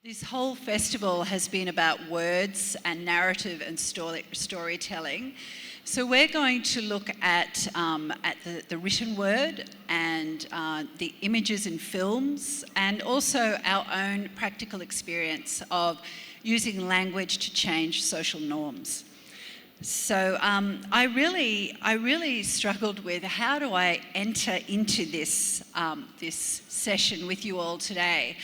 This whole festival has been about words and narrative and storytelling. So we're going to look at the written word and the images in films, and also our own practical experience of using language to change social norms. So I really struggled with how do I enter into this session with you all today.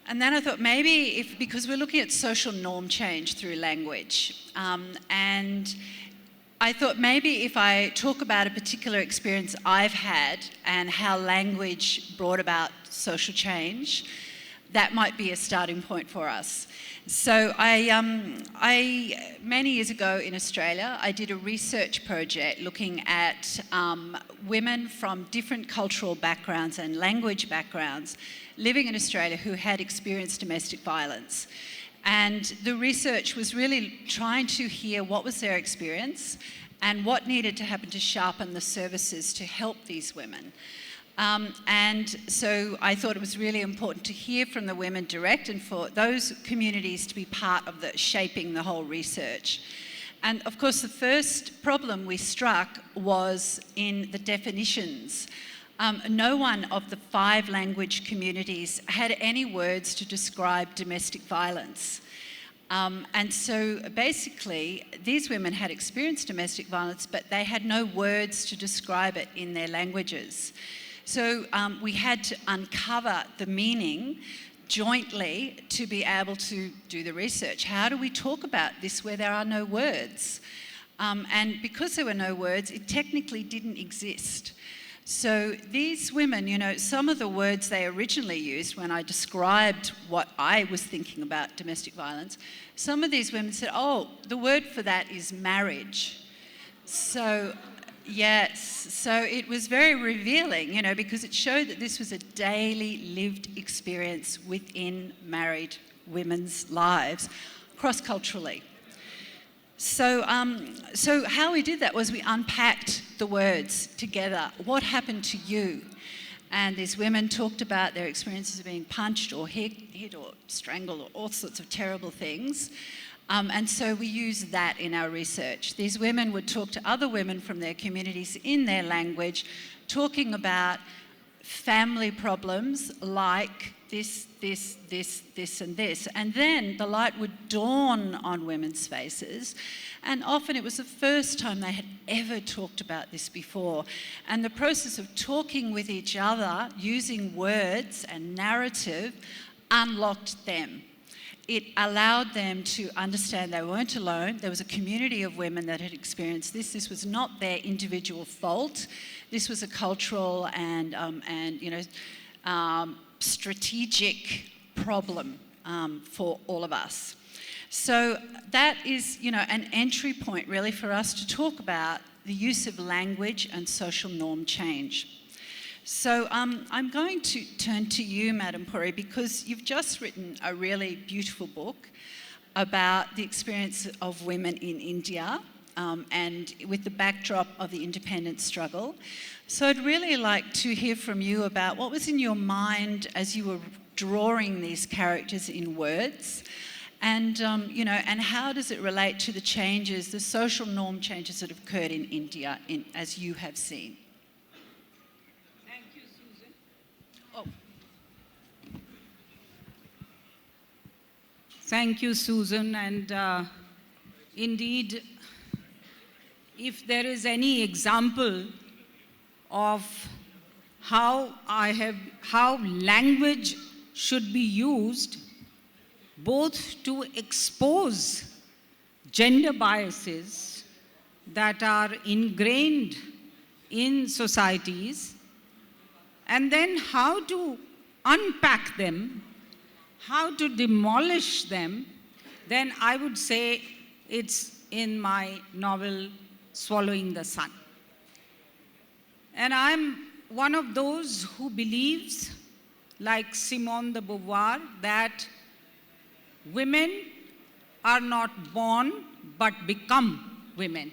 And then I thought because we're looking at social norm change through language, and I thought maybe if I talk about a particular experience I've had and how language brought about social change, that might be a starting point for us. So I many years ago in Australia, I did a research project looking at women from different cultural backgrounds and language backgrounds living in Australia who had experienced domestic violence. And the research was really trying to hear what was their experience and what needed to happen to sharpen the services to help these women. And so I thought it was really important to hear from the women direct and for those communities to be part of shaping the whole research. And of course, the first problem we struck was in the definitions. No one of the 5 language communities had any words to describe domestic violence. And so basically, these women had experienced domestic violence, but they had no words to describe it in their languages. So we had to uncover the meaning jointly to be able to do the research. How do we talk about this where there are no words? And because there were no words, it technically didn't exist. So these women, some of the words they originally used when I described what I was thinking about domestic violence, some of these women said, oh, the word for that is marriage. So, yes, so it was very revealing, because it showed that this was a daily lived experience within married women's lives, cross-culturally. So how we did that was we unpacked the words together. What happened to you? And these women talked about their experiences of being punched or hit or strangled or all sorts of terrible things. And so we used that in our research. These women would talk to other women from their communities in their language, talking about family problems like this, and this. And then the light would dawn on women's faces. And often it was the first time they had ever talked about this before. And the process of talking with each other, using words and narrative, unlocked them. It allowed them to understand they weren't alone. There was a community of women that had experienced this. This was not their individual fault. This was a cultural and strategic problem for all of us. So that is, an entry point really for us to talk about the use of language and social norm change. So I'm going to turn to you, Madam Puri, because you've just written a really beautiful book about the experience of women in India and with the backdrop of the independence struggle. So I'd really like to hear from you about what was in your mind as you were drawing these characters in words, and and how does it relate to the changes, the social norm changes that have occurred in India, as you have seen. Thank you, Susan. Oh. Thank you, Susan, and indeed, if there is any example of how language should be used both to expose gender biases that are ingrained in societies, and then how to unpack them, how to demolish them, then I would say it's in my novel, Swallowing the Sun. And I'm one of those who believes, like Simone de Beauvoir, that women are not born but become women.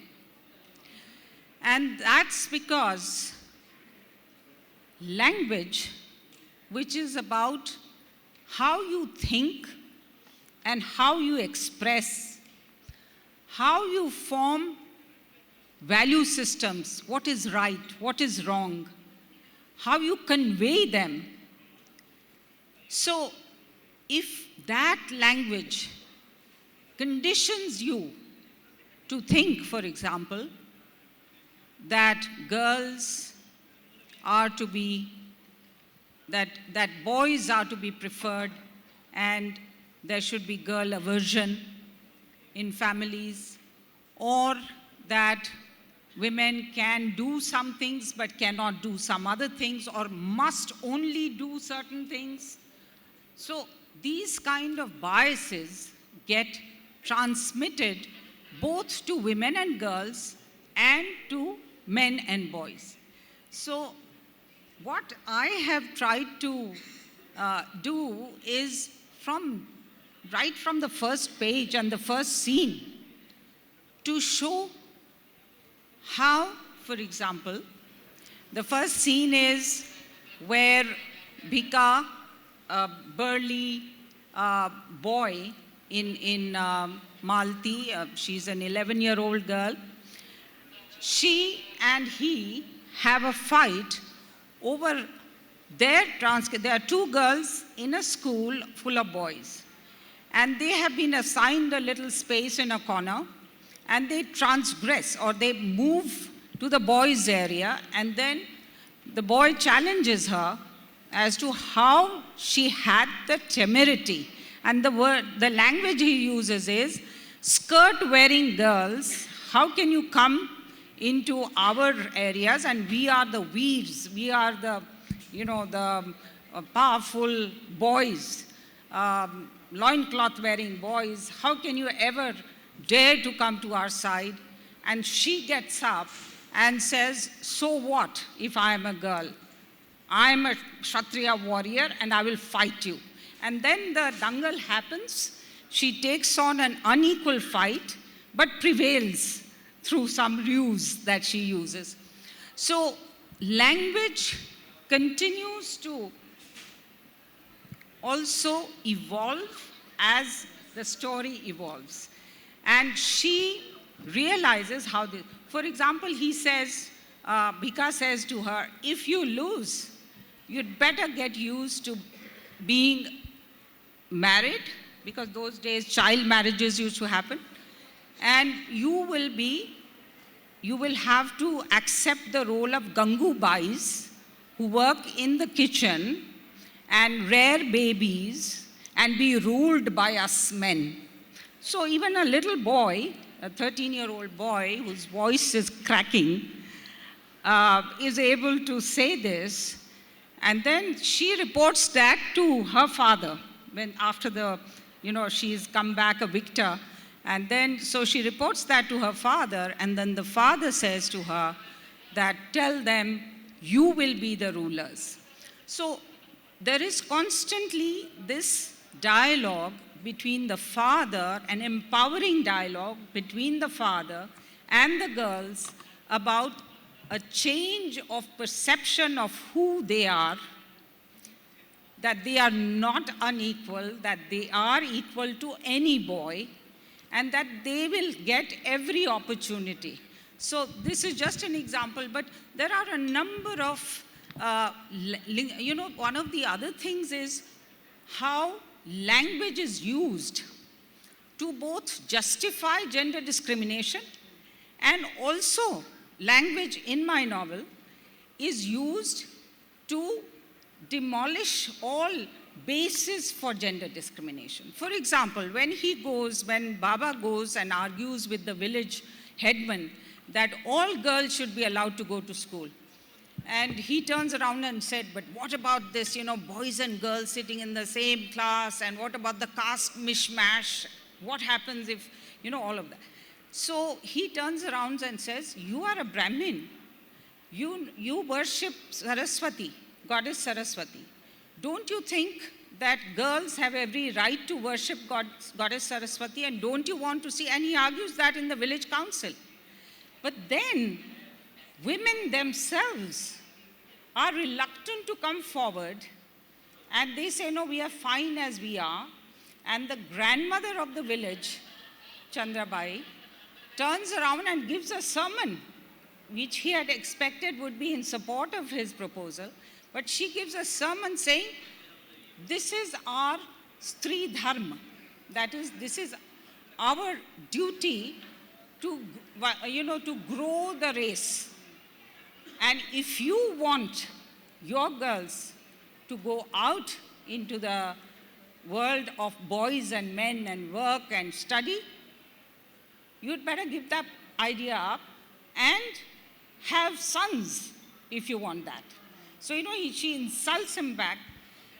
And that's because language, which is about how you think, and how you express, how you form value systems, what is right, what is wrong, how you convey them. So if that language conditions you to think, for example, that girls are to be, that boys are to be preferred and there should be girl aversion in families, or that women can do some things but cannot do some other things, or must only do certain things. So these kind of biases get transmitted both to women and girls and to men and boys. So what I have tried to do is right from the first page and the first scene to show how, for example, the first scene is where Bika, a burly boy in Malti, she's an 11-year-old girl, she and he have a fight over there are two girls in a school full of boys, and they have been assigned a little space in a corner, and they transgress or they move to the boys' area, and then the boy challenges her as to how she had the temerity. And the language he uses is, skirt-wearing girls, how can you come into our areas, and we are the weeds, we are the, the powerful boys, loincloth-wearing boys, how can you ever dare to come to our side? And she gets up and says, so what if I am a girl? I am a Kshatriya warrior and I will fight you. And then the dangal happens. She takes on an unequal fight, but prevails through some ruse that she uses. So language continues to also evolve as the story evolves. And she realizes how this, for example, he says, Bika says to her, if you lose, you'd better get used to being married, because those days child marriages used to happen, and you will have to accept the role of gangubais who work in the kitchen and rear babies and be ruled by us men. So even a little boy, a 13-year-old boy whose voice is cracking, is able to say this. And then she reports that to her father when after the, she's come back a victor. And then, so she reports that to her father, and then the father says to her that, tell them you will be the rulers. So there is constantly this dialogue between the father, an empowering dialogue between the father and the girls about a change of perception of who they are, that they are not unequal, that they are equal to any boy, and that they will get every opportunity. So this is just an example, but there are a number of, one of the other things is how language is used to both justify gender discrimination, and also language in my novel is used to demolish all basis for gender discrimination. For example, when Baba goes and argues with the village headman that all girls should be allowed to go to school, and he turns around and said, but what about this, boys and girls sitting in the same class, and what about the caste mishmash? What happens if, all of that? So he turns around and says, you are a Brahmin. You worship Saraswati, goddess Saraswati. Don't you think that girls have every right to worship goddess Saraswati, and don't you want to see? And he argues that in the village council. But then women themselves are reluctant to come forward, and they say, no, we are fine as we are. And the grandmother of the village, Chandrabai, turns around and gives a sermon, which he had expected would be in support of his proposal. But she gives a sermon saying, this is our Stri Dharma. That is, this is our duty to, to grow the race. And if you want your girls to go out into the world of boys and men and work and study, you'd better give that idea up and have sons if you want that. So, she insults him back.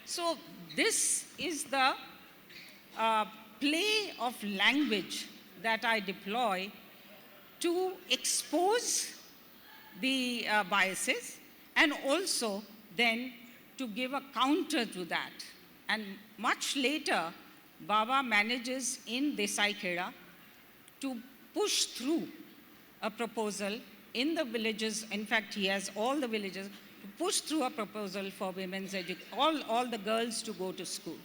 So this is the play of language that I deploy to expose the biases and also then to give a counter to that. And much later, Baba manages in Desai Kheda to push through a proposal in the villages. In fact, he has all the villages to push through a proposal for women's education, all the girls to go to school.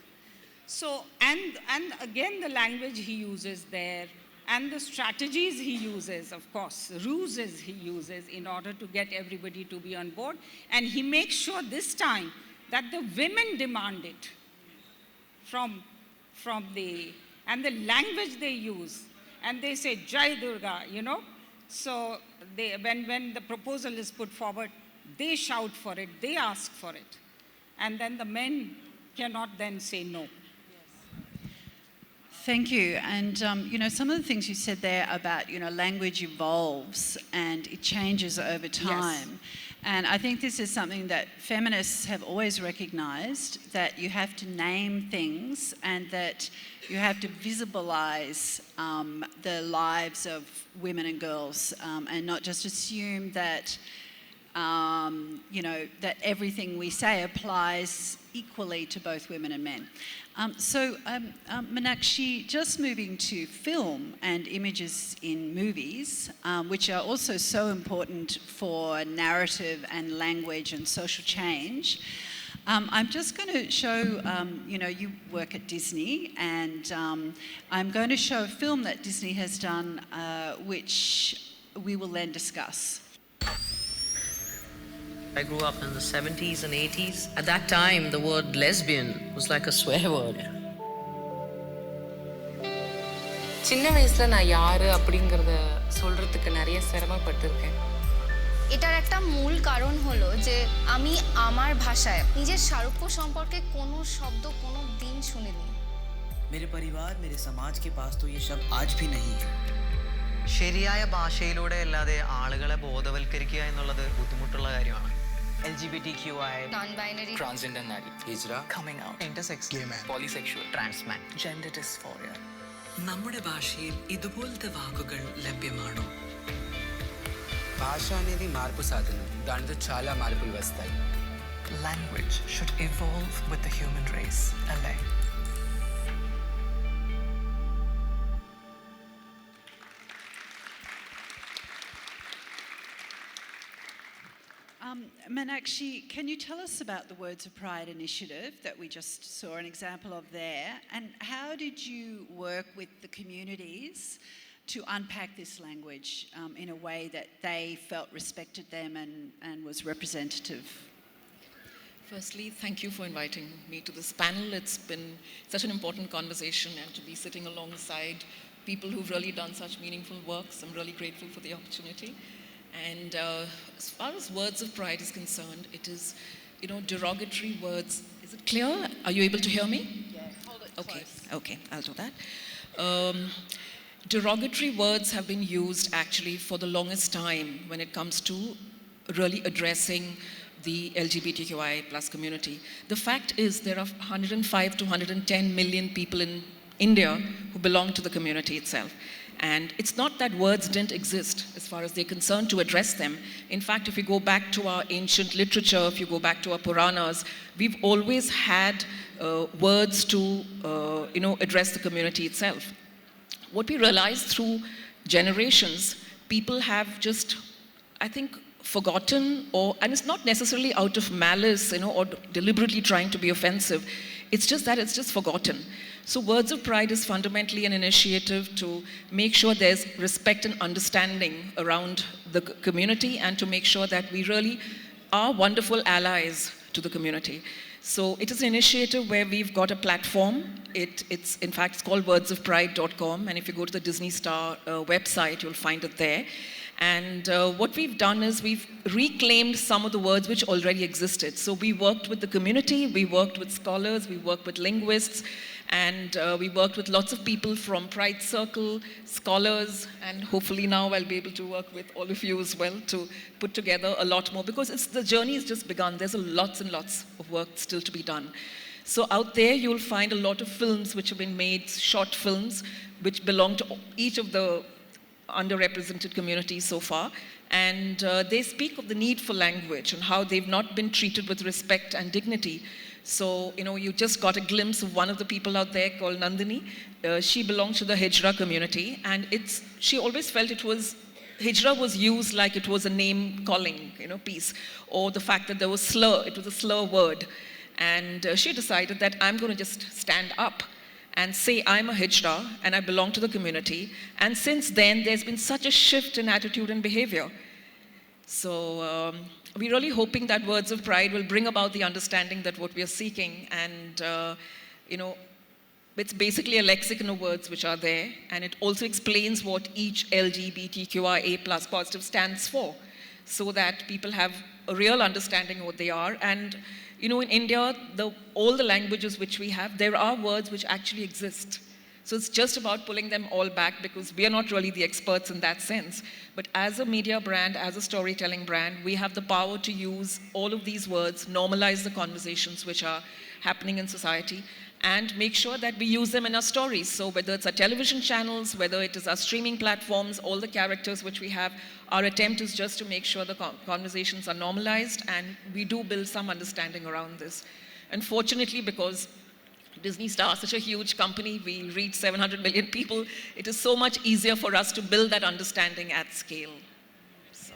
So, and again, the language he uses there, and the strategies he uses, of course, ruses he uses in order to get everybody to be on board. And he makes sure this time that the women demand it from and the language they use. And they say, Jai Durga, So when the proposal is put forward, they shout for it, they ask for it. And then the men cannot then say no. Thank you. And, some of the things you said there about, language evolves and it changes over time. Yes. And I think this is something that feminists have always recognised, that you have to name things and that you have to visibilise the lives of women and girls and not just assume that, that everything we say applies equally to both women and men. Minakshi, just moving to film and images in movies, which are also so important for narrative and language and social change, I'm just going to show, you work at Disney, and I'm going to show a film that Disney has done, which we will then discuss. I grew up in the 70s and 80s. At that time, the word lesbian was like a swear word. சின்ன வயசுல நான் யாரு அப்படிங்கறத சொல்றதுக்கு நிறைய சிரமப்பட்டிருக்கேன். এটার একটা মূল কারণ হলো যে আমি আমার ভাষায় নিজের সারূপ্য সম্পর্কে কোনো শব্দ কোনো দিন শুনিনি. मेरे परिवार मेरे समाज के पास तो ये शब्द आज भी नहीं है. ശരിയായ ഭാഷയിലൂടെ അല്ലാതെ ആളുകളെ ബോധവൽക്കരിക്കുക എന്നുള്ളത് ബുദ്ധിമുട്ടുള്ള കാര്യമാണ്. LGBTQI, non-binary, transgender nari, hijra, coming out, intersex, gay man, polysexual, transman, gender dysphoria. നമ്മുടെ ഭാഷയിൽ ഇതുപോലത്തെ വാക്കുകൾ ലഭ്യമാണോ? భాష అనేది మార్పు సాధనం. దానితో చాలా మార్పులు వస్తాయి. Language should evolve with the human race. LA. Minakshi, can you tell us about the Words of Pride initiative that we just saw an example of there, and how did you work with the communities to unpack this language in a way that they felt respected them and was representative? Firstly, thank you for inviting me to this panel. It's been such an important conversation, and to be sitting alongside people who've really done such meaningful works, I'm really grateful for the opportunity. And as far as Words of Pride is concerned, it is, derogatory words. Is it clear? Are you able to hear me? Yeah, hold it okay. close. Okay, I'll do that. Derogatory words have been used actually for the longest time when it comes to really addressing the LGBTQI plus community. The fact is there are 105 to 110 million people in India who belong to the community itself. And it's not that words didn't exist as far as they're concerned to address them. In fact, if you go back to our ancient literature, if you go back to our Puranas, we've always had words to, address the community itself. What we realized through generations, people have just, I think, forgotten, and it's not necessarily out of malice, or deliberately trying to be offensive. It's just that it's just forgotten. So Words of Pride is fundamentally an initiative to make sure there's respect and understanding around the community, and to make sure that we really are wonderful allies to the community. So it is an initiative where we've got a platform. It's in fact, it's called wordsofpride.com, and if you go to the Disney Star website, you'll find it there. And what we've done is we've reclaimed some of the words which already existed. So we worked with the community, we worked with scholars, we worked with linguists, and we worked with lots of people from Pride Circle, scholars, and hopefully now I'll be able to work with all of you as well to put together a lot more, because the journey has just begun. There's lots and lots of work still to be done. So out there you'll find a lot of films which have been made, short films, which belong to each of the underrepresented communities so far, and they speak of the need for language and how they've not been treated with respect and dignity. So, you just got a glimpse of one of the people out there called Nandini. She belongs to the Hijra community, and she always felt Hijra was used like it was a name calling, piece, or the fact that there was it was a slur word. And she decided that I'm going to just stand up and say I'm a Hijra and I belong to the community. And since then, there's been such a shift in attitude and behavior. So we're really hoping that Words of Pride will bring about the understanding that what we are seeking. And, it's basically a lexicon of words which are there. And it also explains what each LGBTQIA+ positive stands for, so that people have a real understanding of what they are. And in India, all the languages which we have, there are words which actually exist. So it's just about pulling them all back, because we are not really the experts in that sense. But as a media brand, as a storytelling brand, we have the power to use all of these words, normalize the conversations which are happening in society, and make sure that we use them in our stories. So whether it's our television channels, whether it is our streaming platforms, all the characters which we have, our attempt is just to make sure the conversations are normalized, and we do build some understanding around this. Unfortunately, because Disney Star is such a huge company, we reach 700 million people, it is so much easier for us to build that understanding at scale. So.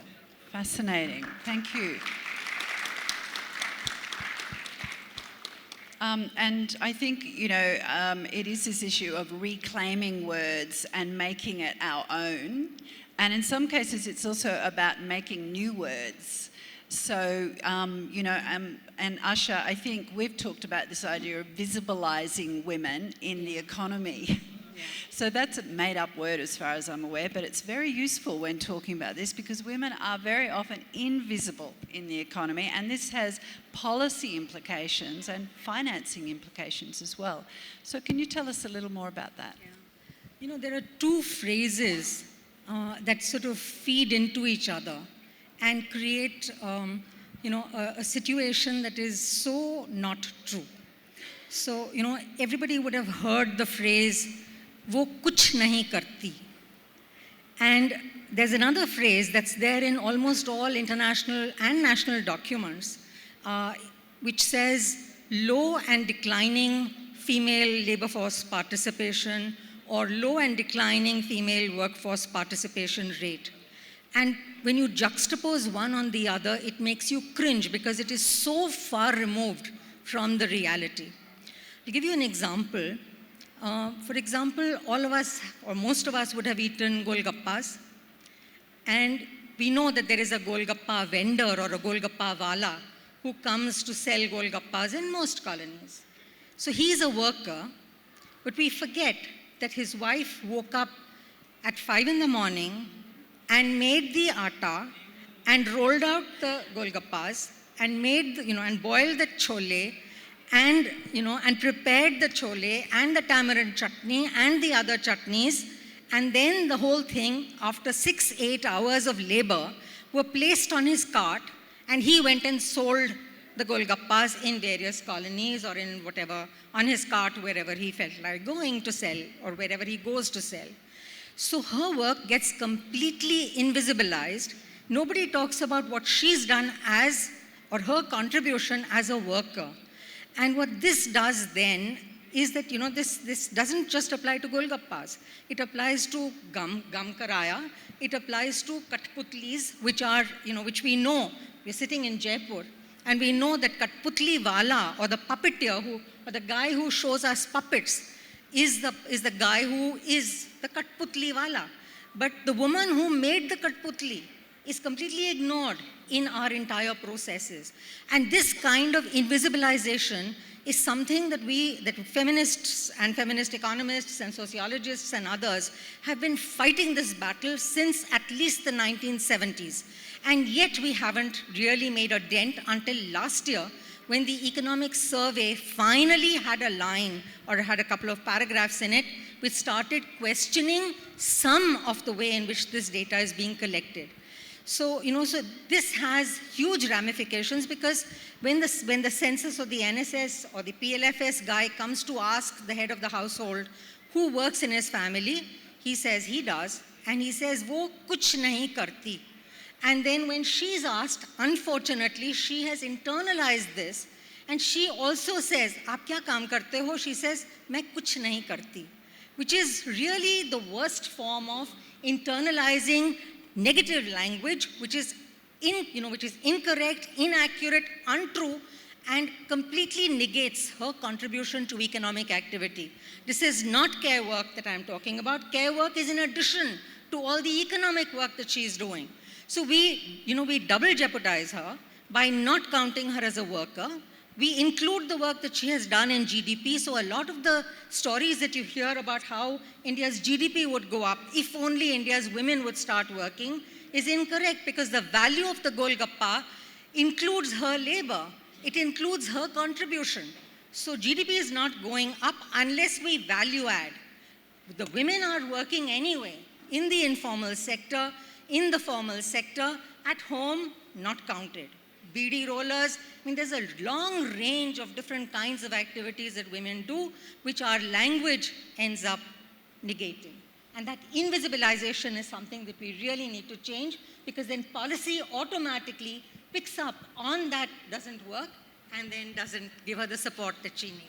Fascinating. Thank you. And I think, it is this issue of reclaiming words and making it our own. And in some cases, it's also about making new words. So, and Aasha, I think we've talked about this idea of visibilizing women in the economy. Yeah. So that's a made-up word as far as I'm aware, but it's very useful when talking about this, because women are very often invisible in the economy, and this has policy implications and financing implications as well. So can you tell us a little more about that? Yeah. There are two phrases that sort of feed into each other and create, a situation that is so not true. So, everybody would have heard the phrase, "wo kuch nahi karti." And there's another phrase that's there in almost all international and national documents, which says low and declining female labor force participation, or low and declining female workforce participation rate. And when you juxtapose one on the other, it makes you cringe, because it is so far removed from the reality. To give you an example, for example, all of us, or most of us, would have eaten golgappas, and we know that there is a golgappa vendor or a golgappa wala who comes to sell golgappas in most colonies. So he's a worker, but we forget that his wife woke up at 5 in the morning and made the atta and rolled out the golgappas and made, and boiled the chole and, and prepared the chole and the tamarind chutney and the other chutneys, and then the whole thing, after 6-8 hours of labor, were placed on his cart, and he went and sold the golgappas in various colonies or in whatever, on his cart, wherever he felt like going to sell or wherever he goes to sell. So her work gets completely invisibilized. Nobody talks about what she's done as, or her contribution as a worker. And what this does then is that, this doesn't just apply to golgappas. It applies to gam karaya. It applies to katputlis, which are, which we know. We're sitting in Jaipur, And we know that Katputli Wala, or the puppeteer, or the guy who shows us puppets, is the guy who is the Katputli Wala. But the woman who made the Katputli is completely ignored in our entire processes. And this kind of invisibilization is something that feminists and feminist economists and sociologists and others have been fighting this battle since at least the 1970s. And yet we haven't really made a dent until last year, when the economic survey finally had a line or had a couple of paragraphs in it, which started questioning some of the way in which this data is being collected. So, so this has huge ramifications, because when the census or the NSS or the PLFS guy comes to ask the head of the household who works in his family, he says he does, and he says, wo kuch nahi karti. And then when she's asked, unfortunately, she has internalized this, and she also says, "Aap kya kaam karte ho?" She says, "Main kuch nahi karti," which is really the worst form of internalizing negative language, which is incorrect, inaccurate, untrue, and completely negates her contribution to economic activity. This is not care work that I'm talking about. Care work is in addition to all the economic work that she's doing. So we double jeopardize her by not counting her as a worker. We include the work that she has done in GDP. So a lot of the stories that you hear about how India's GDP would go up if only India's women would start working is incorrect, because the value of the Golgappa includes her labor. It includes her contribution. So GDP is not going up unless we value add. The women are working anyway in the informal sector, in the formal sector, at home, not counted. BD rollers, there's a long range of different kinds of activities that women do, which our language ends up negating. And that invisibilization is something that we really need to change, because then policy automatically picks up on that doesn't work and then doesn't give her the support that she needs.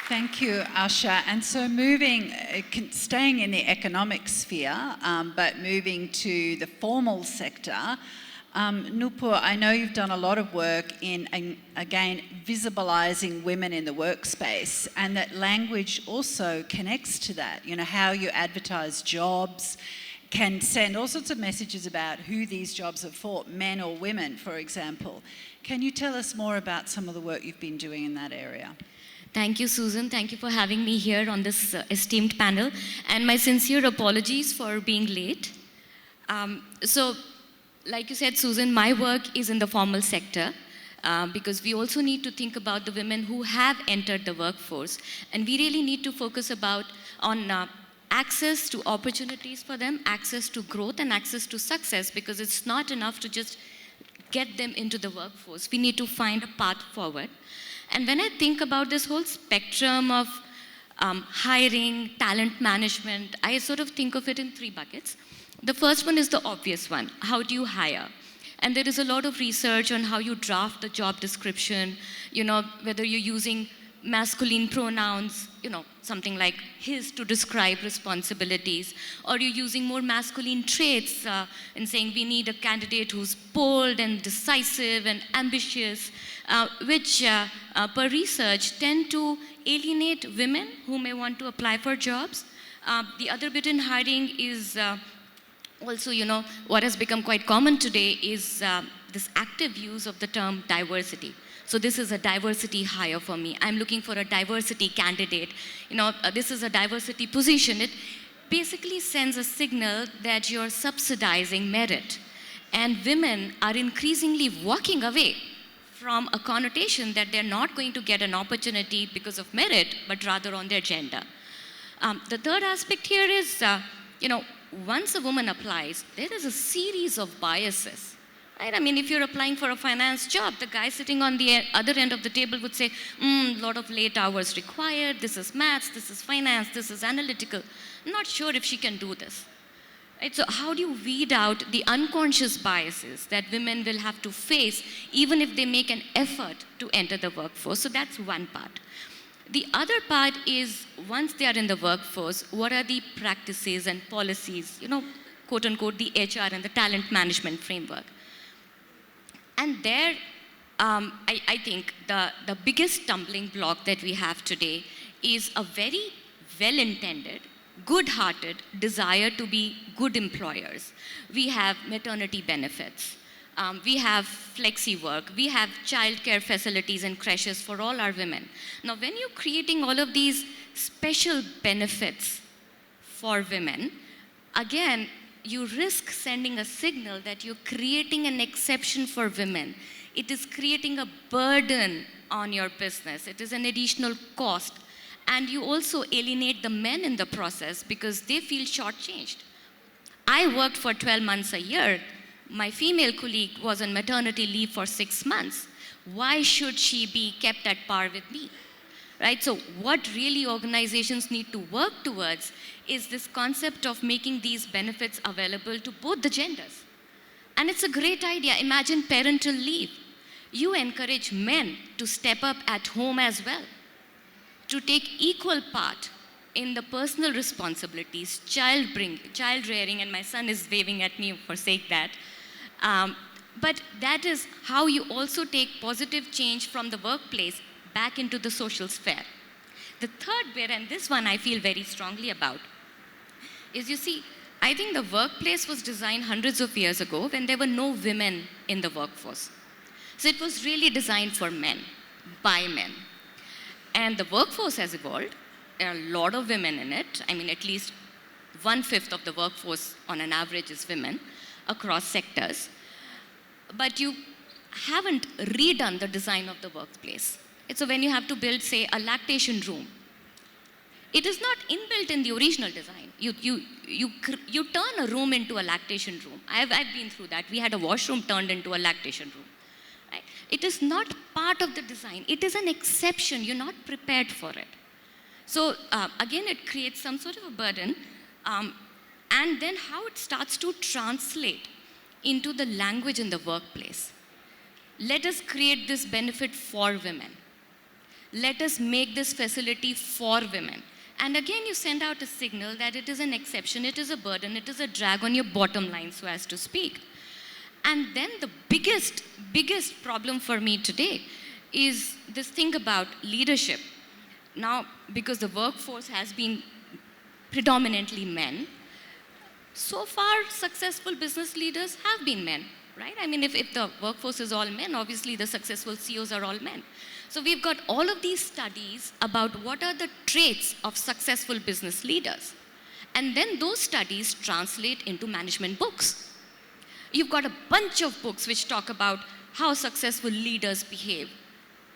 Thank you, Aasha. And so staying in the economic sphere, but moving to the formal sector, Nupur, I know you've done a lot of work in, again, visibilising women in the workspace, and that language also connects to that. How you advertise jobs can send all sorts of messages about who these jobs are for, men or women, for example. Can you tell us more about some of the work you've been doing in that area? Thank you, Susan. Thank you for having me here on this esteemed panel. And my sincere apologies for being late. So, like you said, Susan, my work is in the formal sector, because we also need to think about the women who have entered the workforce. And we really need to focus on access to opportunities for them, access to growth, and access to success, because it's not enough to just get them into the workforce. We need to find a path forward. And when I think about this whole spectrum of hiring, talent management, I sort of think of it in three buckets. The first one is the obvious one. How do you hire? And there is a lot of research on how you draft the job description, whether you're using masculine pronouns, something like his to describe responsibilities, or you're using more masculine traits in saying we need a candidate who's bold and decisive and ambitious, which per research tend to alienate women who may want to apply for jobs. The other bit in hiring is also, what has become quite common today is this active use of the term diversity. So this is a diversity hire for me. I'm looking for a diversity candidate. This is a diversity position. It basically sends a signal that you're subsidizing merit. And women are increasingly walking away from a connotation that they're not going to get an opportunity because of merit, but rather on their gender. The third aspect here is, once a woman applies, there is a series of biases. Right? If you're applying for a finance job, the guy sitting on the other end of the table would say, a lot of late hours required, this is maths, this is finance, this is analytical. I'm not sure if she can do this. Right? So how do you weed out the unconscious biases that women will have to face even if they make an effort to enter the workforce? So that's one part. The other part is, once they are in the workforce, what are the practices and policies, quote unquote, the HR and the talent management framework. And there, I think the biggest stumbling block that we have today is a very well-intended, good-hearted desire to be good employers. We have maternity benefits. We have flexi work. We have childcare facilities and creches for all our women. Now, when you're creating all of these special benefits for women, again, you risk sending a signal that you're creating an exception for women. It is creating a burden on your business. It is an additional cost. And you also alienate the men in the process because they feel shortchanged. I worked for 12 months a year. My female colleague was on maternity leave for 6 months. Why should she be kept at par with me? Right? So what really organizations need to work towards is this concept of making these benefits available to both the genders. And it's a great idea. Imagine parental leave. You encourage men to step up at home as well, to take equal part in the personal responsibilities, child rearing, and my son is waving at me for saying that. But that is how you also take positive change from the workplace back into the social sphere. The third bit, and this one I feel very strongly about, is I think the workplace was designed hundreds of years ago when there were no women in the workforce. So it was really designed for men, by men. And the workforce has evolved. There are a lot of women in it. I mean, at least 1/5 of the workforce on an average is women across sectors. But you haven't redone the design of the workplace. So when you have to build, say, a lactation room, it is not inbuilt in the original design. You turn a room into a lactation room. I've been through that. We had a washroom turned into a lactation room. Right? It is not part of the design. It is an exception. You're not prepared for it. So again, it creates some sort of a burden. And then how it starts to translate into the language in the workplace. Let us create this benefit for women. Let us make this facility for women. And again, you send out a signal that it is an exception, it is a burden, it is a drag on your bottom line, so as to speak. And then the biggest problem for me today is this thing about leadership. Now, because the workforce has been predominantly men, so far successful business leaders have been men, right? I mean, if the workforce is all men, obviously the successful CEOs are all men. So we've got all of these studies about what are the traits of successful business leaders. And then those studies translate into management books. You've got a bunch of books which talk about how successful leaders behave.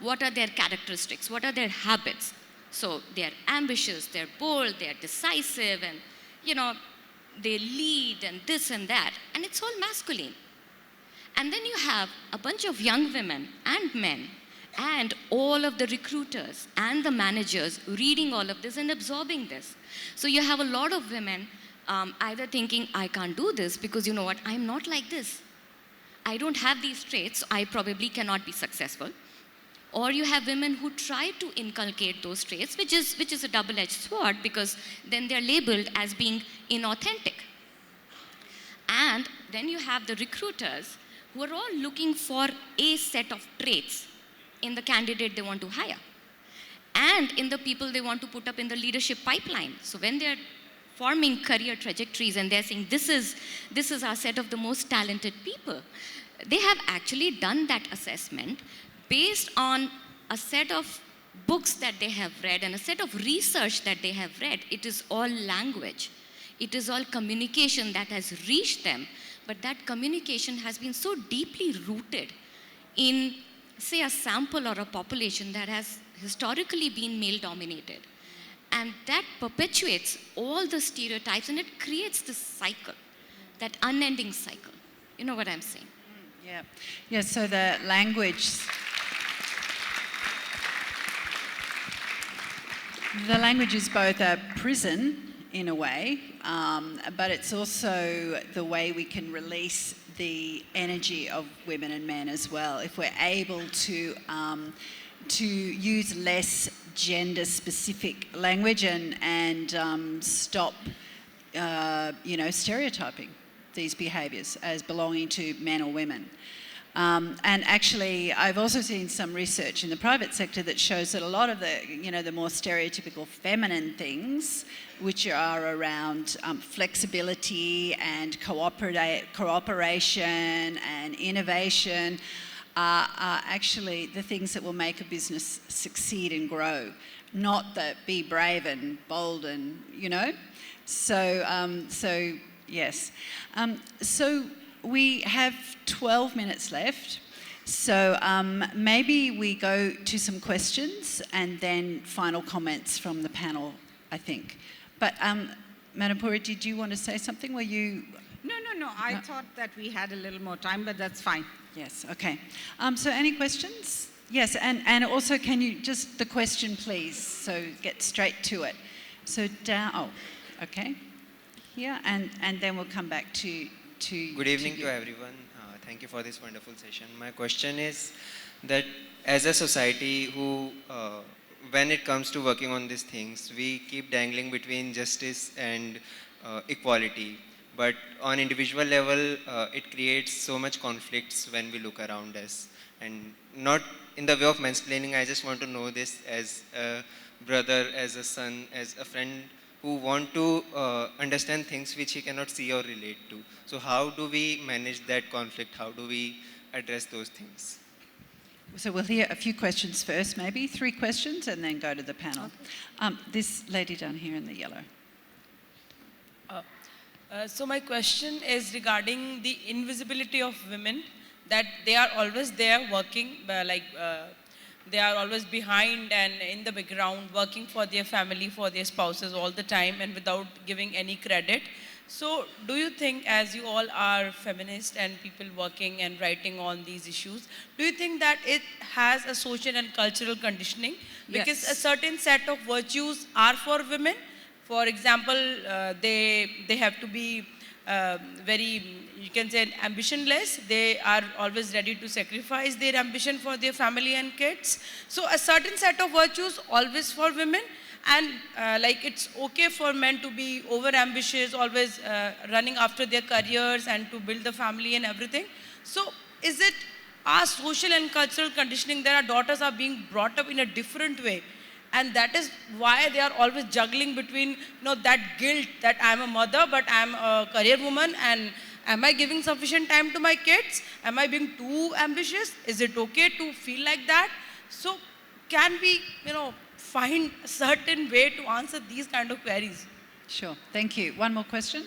What are their characteristics? What are their habits? So they're ambitious, they're bold, they're decisive, and they lead and this and that. And it's all masculine. And then you have a bunch of young women and men and all of the recruiters and the managers reading all of this and absorbing this. So you have a lot of women either thinking, I can't do this because you know what, I'm not like this. I don't have these traits, so I probably cannot be successful. Or you have women who try to inculcate those traits, which is a double-edged sword because then they're labeled as being inauthentic. And then you have the recruiters who are all looking for a set of traits in the candidate they want to hire and in the people they want to put up in the leadership pipeline. So when they're forming career trajectories and they're saying, this is our set of the most talented people, they have actually done that assessment based on a set of books that they have read and a set of research that they have read. It is all language. It is all communication that has reached them, but that communication has been so deeply rooted in, say, a sample or a population that has historically been male-dominated. And that perpetuates all the stereotypes and it creates this cycle, that unending cycle. You know what I'm saying? Yeah, so the language is both a prison in a way, but it's also the way we can release the energy of women and men as well. If we're able to to use less gender-specific language and stop, stereotyping these behaviours as belonging to men or women. And actually, I've also seen some research in the private sector that shows that a lot of the more stereotypical feminine things, which are around flexibility and cooperation and innovation, are actually the things that will make a business succeed and grow, not the be brave and bold and, So yes. So we have 12 minutes left. So maybe we go to some questions and then final comments from the panel, I think. But Madam Puri, did you want to say something? Were you... No. I thought that we had a little more time, but that's fine. Yes, okay. So any questions? Yes, and also can you just, the question please, so get straight to it. So down, okay. Yeah, and then we'll come back to Good evening to everyone. Thank you for this wonderful session. My question is that as a society who, when it comes to working on these things, we keep dangling between justice and equality. But on individual level, it creates so much conflicts when we look around us. And not in the way of mansplaining, I just want to know this as a brother, as a son, as a friend who want to understand things which he cannot see or relate to. So how do we manage that conflict? How do we address those things? So we'll hear a few questions first, maybe 3 questions, and then go to the panel. Okay. This lady down here in the yellow. So my question is regarding the invisibility of women, that they are always there working, they are always behind and in the background working for their family, for their spouses all the time and without giving any credit. So do you think, as you all are feminists and people working and writing on these issues, do you think that it has a social and cultural conditioning? Because a certain set of virtues are for women. For example, they have to be very, you can say, ambitionless. They are always ready to sacrifice their ambition for their family and kids. So a certain set of virtues always for women, and it's okay for men to be over ambitious, always running after their careers and to build the family and everything. So is it our social and cultural conditioning that our daughters are being brought up in a different way? And that is why they are always juggling between that guilt that I'm a mother, but I'm a career woman, and am I giving sufficient time to my kids? Am I being too ambitious? Is it okay to feel like that? So can we, find a certain way to answer these kind of queries? Sure, thank you. One more question.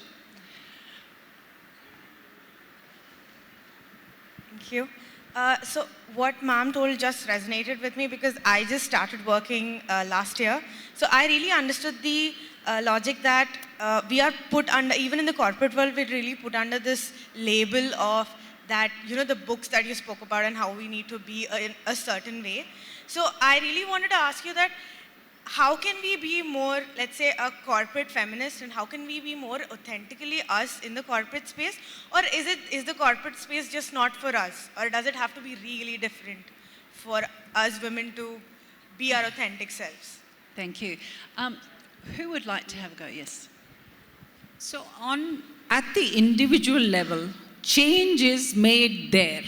Thank you. So what ma'am told just resonated with me, because I just started working last year. So I really understood the logic that we are put under, even in the corporate world, we're really put under this label of that, the books that you spoke about and how we need to be in a certain way. So I really wanted to ask you that, how can we be more, let's say, a corporate feminist, and how can we be more authentically us in the corporate space? Or is the corporate space just not for us? Or does it have to be really different for us women to be our authentic selves? Thank you. Who would like to have a go? Yes. So at the individual level, change is made there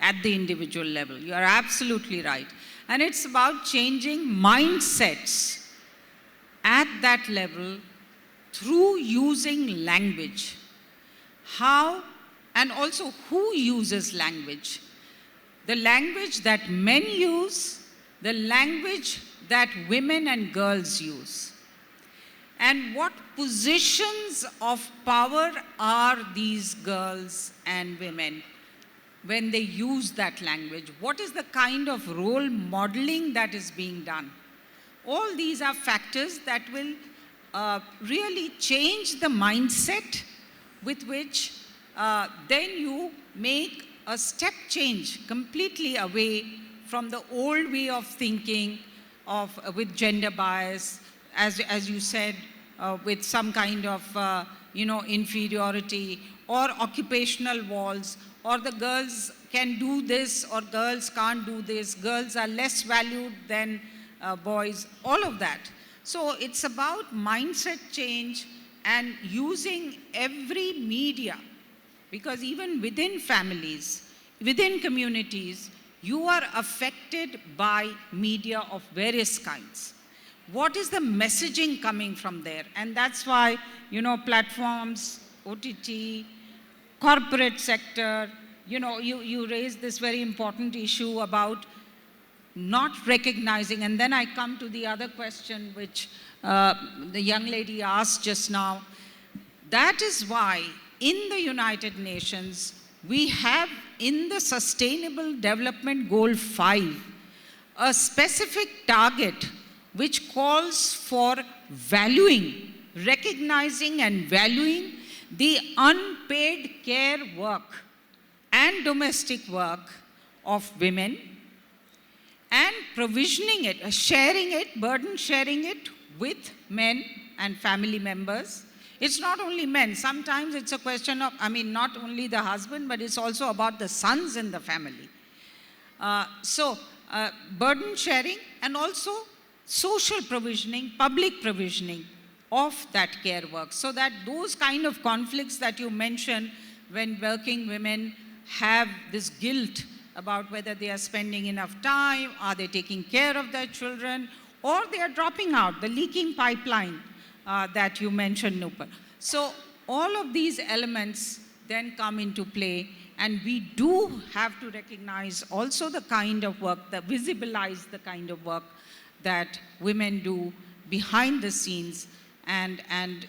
at the individual level. You are absolutely right. And it's about changing mindsets at that level through using language. How, and also who uses language. The language that men use, the language that women and girls use. And what positions of power are these girls and women when they use that language? What is the kind of role modeling that is being done? All these are factors that will really change the mindset with which then you make a step change completely away from the old way of thinking with gender bias, as you said, with some kind of inferiority, or occupational walls, or the girls can do this or girls can't do this, girls are less valued than boys, all of that. So it's about mindset change and using every media, because even within families, within communities, you are affected by media of various kinds. What is the messaging coming from there? And that's why, platforms, OTT, corporate sector, you raised this very important issue about not recognizing, and then I come to the other question which the young lady asked just now. That is why in the United Nations, we have in the Sustainable Development Goal 5, a specific target which calls for valuing, recognizing and valuing the unpaid care work and domestic work of women, and provisioning it, sharing it, burden sharing it with men and family members. It's not only men. Sometimes it's a question of, not only the husband, but it's also about the sons in the family. Burden sharing and also social provisioning, public provisioning of that care work, so that those kind of conflicts that you mentioned when working women have this guilt about whether they are spending enough time, are they taking care of their children, or they are dropping out, the leaking pipeline that you mentioned, Nupur. So all of these elements then come into play, and we do have to recognize also the kind of work, visibilize the kind of work that women do behind the scenes, and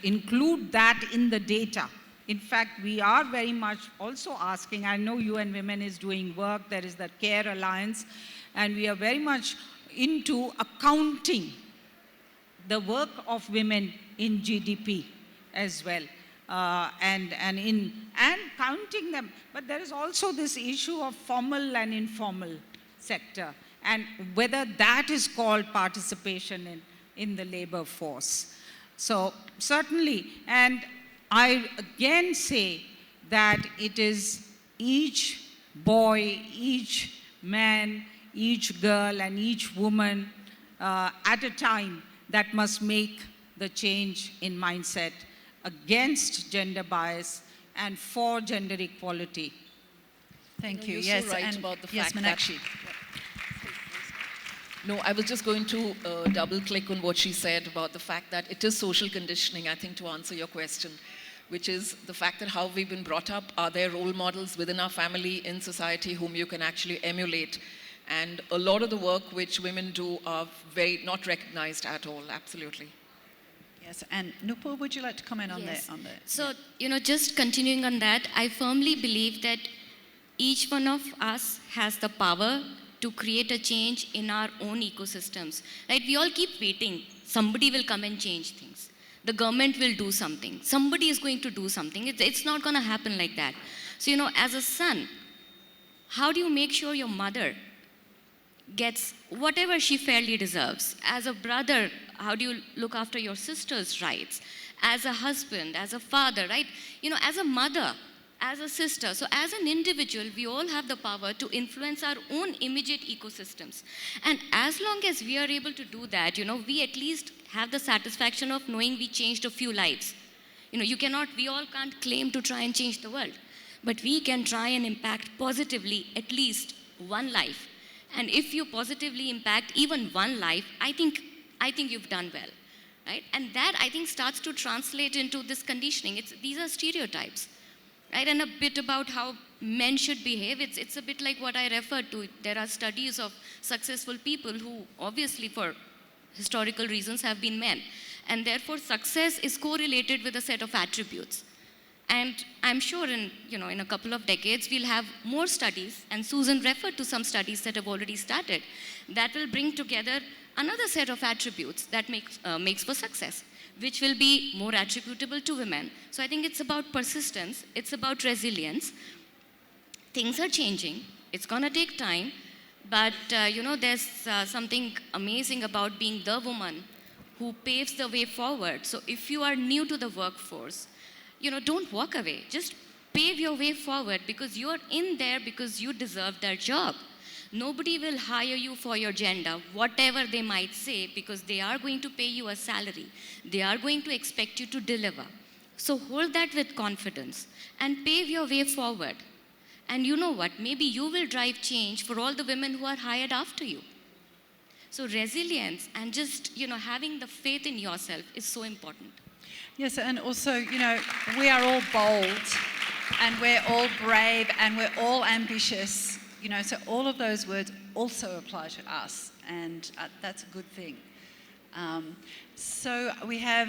include that in the data. In fact, we are very much also asking, I know UN Women is doing work, there is the Care Alliance, and we are very much into accounting the work of women in GDP as well, and counting them. But there is also this issue of formal and informal sector, and whether that is called participation in the labor force. So certainly, and I again say that it is each boy, each man, each girl, and each woman at a time that must make the change in mindset against gender bias and for gender equality. Thank you. You're Yes, so right and about the yes, fact Minakshi. No, I was just going to double click on what she said about the fact that it is social conditioning, I think, to answer your question, which is the fact that how we've been brought up. Are there role models within our family, in society, whom you can actually emulate? And a lot of the work which women do are very not recognized at all, absolutely. Yes, and Nupur, would you like to comment on Yes. that? So, just continuing on that, I firmly believe that each one of us has the power to create a change in our own ecosystems. Right? We all keep waiting. Somebody will come and change things. The government will do something. Somebody is going to do something. It's not going to happen like that. So, as a son, how do you make sure your mother gets whatever she fairly deserves? As a brother, how do you look after your sister's rights? As a husband, as a father, right? As a mother, as a sister. So as an individual, we all have the power to influence our own immediate ecosystems. And as long as we are able to do that, we at least have the satisfaction of knowing we changed a few lives. We all can't claim to try and change the world, but we can try and impact positively at least one life. And if you positively impact even one life, I think you've done well, right? And that, I think, starts to translate into this conditioning. These are stereotypes, right? And a bit about how men should behave. It's a bit like what I referred to. There are studies of successful people who, obviously for historical reasons, have been men. And therefore, success is correlated with a set of attributes. And I'm sure in a couple of decades, we'll have more studies, and Susan referred to some studies that have already started, that will bring together another set of attributes that makes for success, which will be more attributable to women. So I think it's about persistence, it's about resilience. Things are changing, it's gonna take time, but there's something amazing about being the woman who paves the way forward. So if you are new to the workforce, don't walk away. Just Pave your way forward, because you're in there because you deserve that job. Nobody will hire you for your gender, whatever they might say, because they are going to pay you a salary. They are going to expect you to deliver. So hold that with confidence and pave your way forward. And you know what? Maybe you will drive change for all the women who are hired after you. So resilience and just, having the faith in yourself is so important. Yes, and also, we are all bold and we're all brave and we're all ambitious, so all of those words also apply to us, and that's a good thing. So we have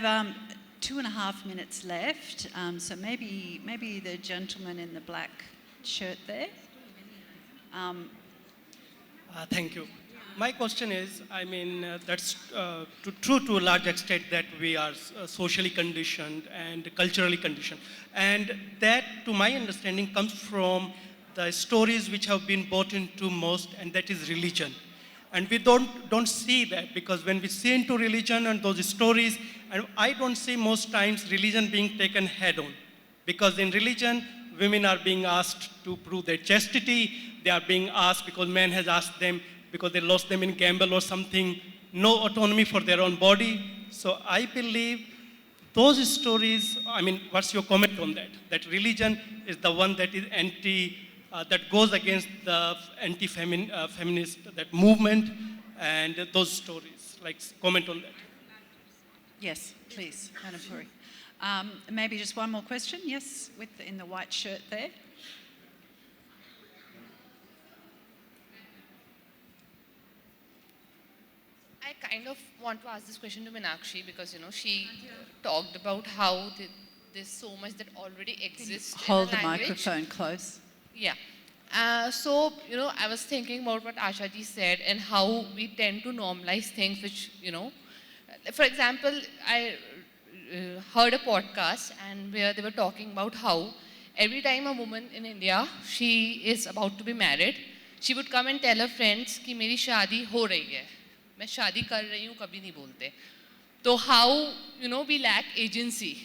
2.5 minutes left, so maybe the gentleman in the black shirt there. Thank you. My question is, that's true to a large extent that we are socially conditioned and culturally conditioned. And that, to my understanding, comes from the stories which have been bought into most, and that is religion. And we don't see that, because when we see into religion and those stories, and I don't see most times religion being taken head on. Because in religion, women are being asked to prove their chastity. They are being asked because man has asked them, because they lost them in gamble or something, no autonomy for their own body. So I believe those stories, what's your comment on that? That religion is the one that is that goes against the anti-feminist, that movement, and those stories. Comment on that. Yes, please, Madam Puri. Maybe just one more question. Yes, in the white shirt there. I kind of want to ask this question to Minakshi, because she talked about how there's so much that already exists. Hold in the language. microphone close. Yeah. So, I was thinking about what Aasha ji said and how we tend to normalize things which, for example, I heard a podcast and where they were talking about how every time a woman in India, she is about to be married, she would come and tell her friends कि मेरी शादी हो रही है, मैं शादी कर रही हूँ कभी नहीं बोलते. So how, we lack agency,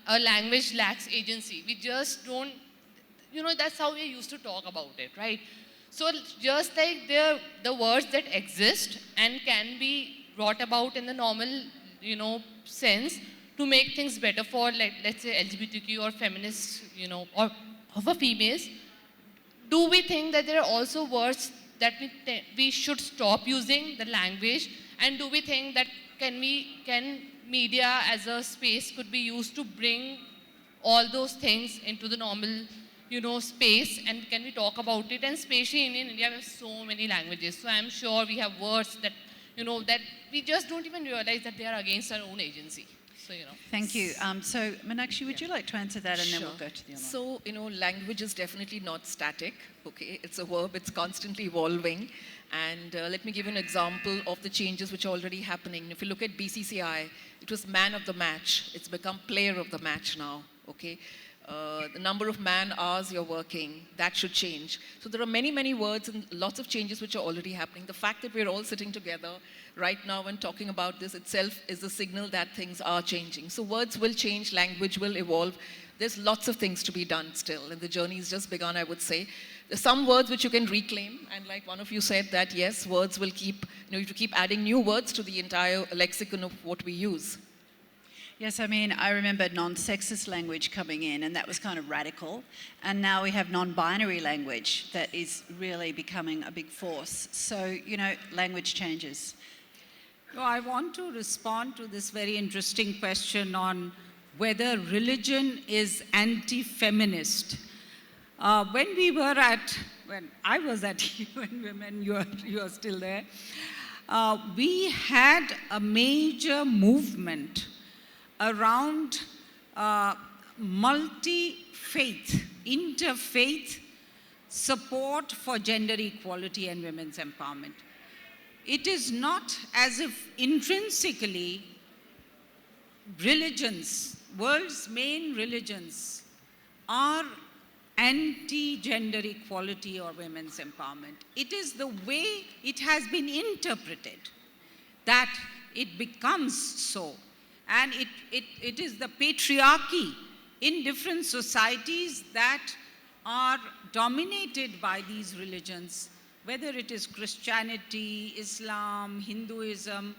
our language lacks agency. We just don't, that's how we used to talk about it, right? So just like the words that exist and can be brought about in the normal, sense to make things better for, let's say, LGBTQ or feminists, or for females, do we think that there are also words that we should stop using the language? And do we think that can media as a space could be used to bring all those things into the normal, space, and can we talk about it? And especially in India, we have so many languages. So I'm sure we have words that, that we just don't even realize that they are against our own agency. So, Thank you. So, Minakshi, would you like to answer that, and then we'll go to the other one? So, language is definitely not static, okay? It's a verb, it's constantly evolving. And let me give you an example of the changes which are already happening. If you look at BCCI, it was man of the match. It's become player of the match now, okay? The number of man hours you're working, that should change. So there are many, many words and lots of changes which are already happening. The fact that we're all sitting together right now and talking about this itself is a signal that things are changing. So words will change, language will evolve. There's lots of things to be done still, and the journey's just begun, I would say. There's some words which you can reclaim, and like one of you said that, yes, words will keep, you have to keep adding new words to the entire lexicon of what we use. Yes, I remember non-sexist language coming in, and that was kind of radical. And now we have non-binary language that is really becoming a big force. So, language changes. So I want to respond to this very interesting question on whether religion is anti-feminist. When I was at UN Women, you are still there, we had a major movement around multi-faith, interfaith support for gender equality and women's empowerment. It is not as if intrinsically religions, world's main religions, are anti-gender equality or women's empowerment. It is the way it has been interpreted that it becomes so. And it is the patriarchy in different societies that are dominated by these religions, whether it is Christianity, Islam, Hinduism,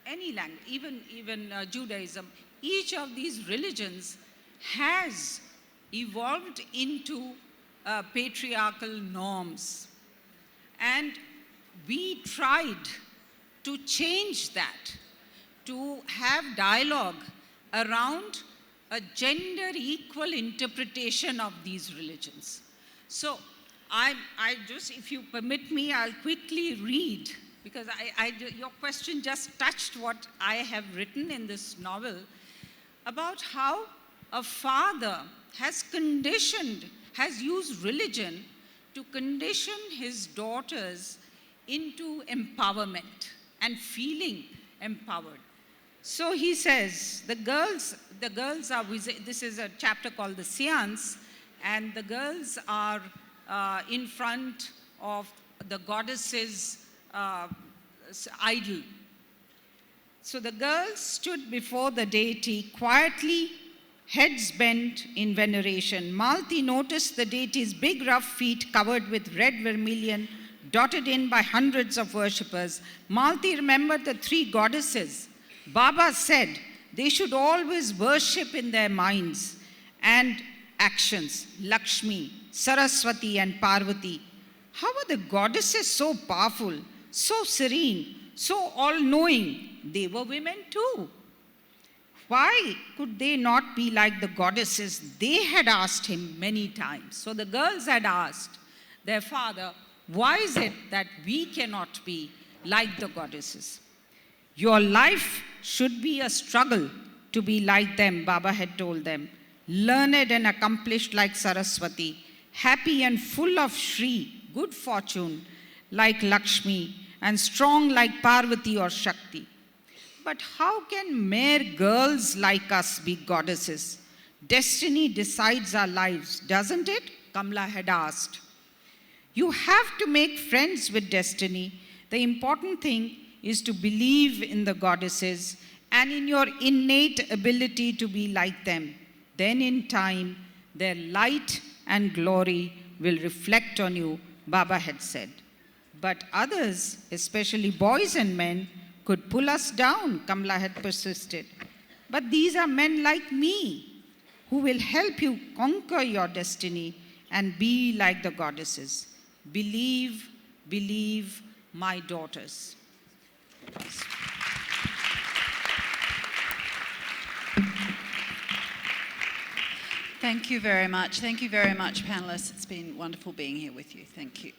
any language, even Judaism. Each of these religions has evolved into patriarchal norms. And we tried to change that, to have dialogue around a gender equal interpretation of these religions. So I just, if you permit me, I'll quickly read, because your question just touched what I have written in this novel about how a father has used religion to condition his daughters into empowerment and feeling empowered. So he says, the girls are, this is a chapter called The Seance, and the girls are in front of the goddess's idol. So the girls stood before the deity quietly, heads bent in veneration. Malti noticed the deity's big rough feet covered with red vermilion, dotted in by hundreds of worshippers. Malti remembered the three goddesses. Baba said they should always worship in their minds and actions, Lakshmi, Saraswati and Parvati. How are the goddesses so powerful, so serene, so all-knowing? They were women too. Why could they not be like the goddesses? They had asked him many times. So the girls had asked their father, why is it that we cannot be like the goddesses? Your life should be a struggle to be like them, Baba had told them. Learned and accomplished like Saraswati, happy and full of Shri, good fortune like Lakshmi, and strong like Parvati or Shakti. But how can mere girls like us be goddesses? Destiny decides our lives, doesn't it? Kamla had asked. You have to make friends with destiny. The important thing is to believe in the goddesses and in your innate ability to be like them. Then in time, their light and glory will reflect on you, Baba had said. But others, especially boys and men, could pull us down, Kamla had persisted. But these are men like me who will help you conquer your destiny and be like the goddesses. Believe, believe, my daughters. Thank you very much. Thank you very much, panelists. It's been wonderful being here with you. Thank you.